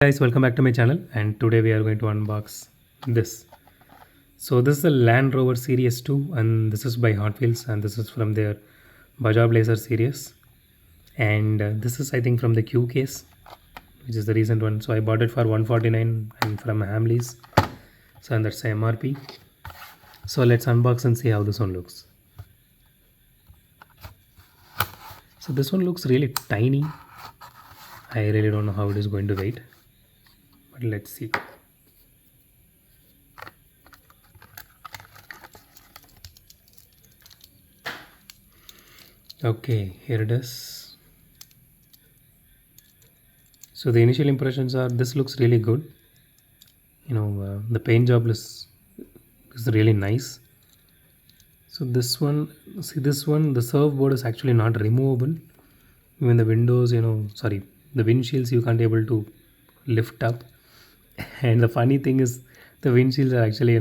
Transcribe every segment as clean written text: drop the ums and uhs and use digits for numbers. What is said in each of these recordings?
Guys, welcome back to my channel, and today we are going to unbox this. So this is the Land Rover Series 2, and this is by Hotwheels, and this is from their Baja Blazer series, and this is I think from the Q case, which is the recent one. So I bought it for 149 and from Hamleys, so and that's the MRP. So let's unbox and see how this one looks. So this one looks really tiny. I really don't know how it is going to weigh, but let's see. Okay, here it is. So the initial impressions are this looks really good. The paint job is really nice. So this one, see this one, the surfboard is actually not removable. Even the windows, sorry, the windshields you can't able to lift up. And the funny thing is, the windshields are actually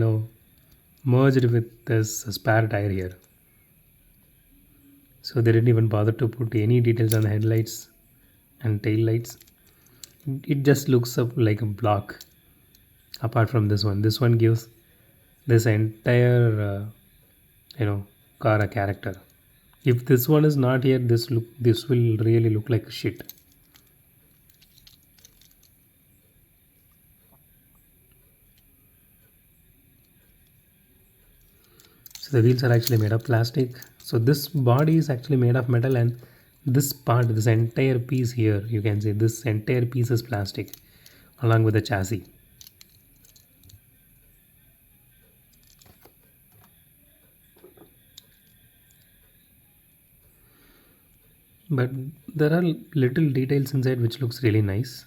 merged with this spare tire here. So they didn't even bother to put any details on the headlights and tail lights. It just looks up like a block. Apart from this one gives this entire car a character. If this one is not here, this will really look like shit. So the wheels are actually made of plastic. So this body is actually made of metal, and this part, this entire piece here, you can see this entire piece is plastic along with the chassis. But there are little details inside which looks really nice.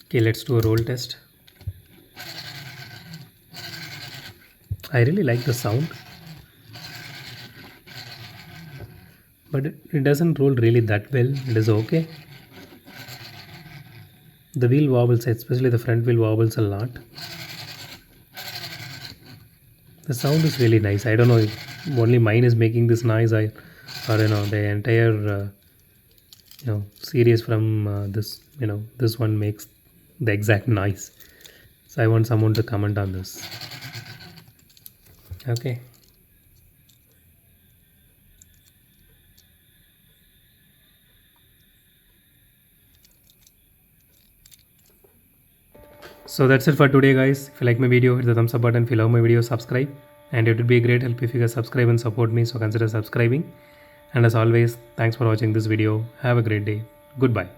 Okay, let's do a roll test. I really like the sound, but it doesn't roll really that well. It is okay. The wheel wobbles, especially the front wheel wobbles a lot. The sound is really nice. I don't know if only mine is making this noise, or the entire series from this one makes the exact noise. So I want someone to comment on this. Okay. So that's it for today, guys. If you like my video, hit the thumbs up button. If you love my video, subscribe. And it would be a great help if you guys subscribe and support me. So consider subscribing. And as always, thanks for watching this video. Have a great day. Goodbye.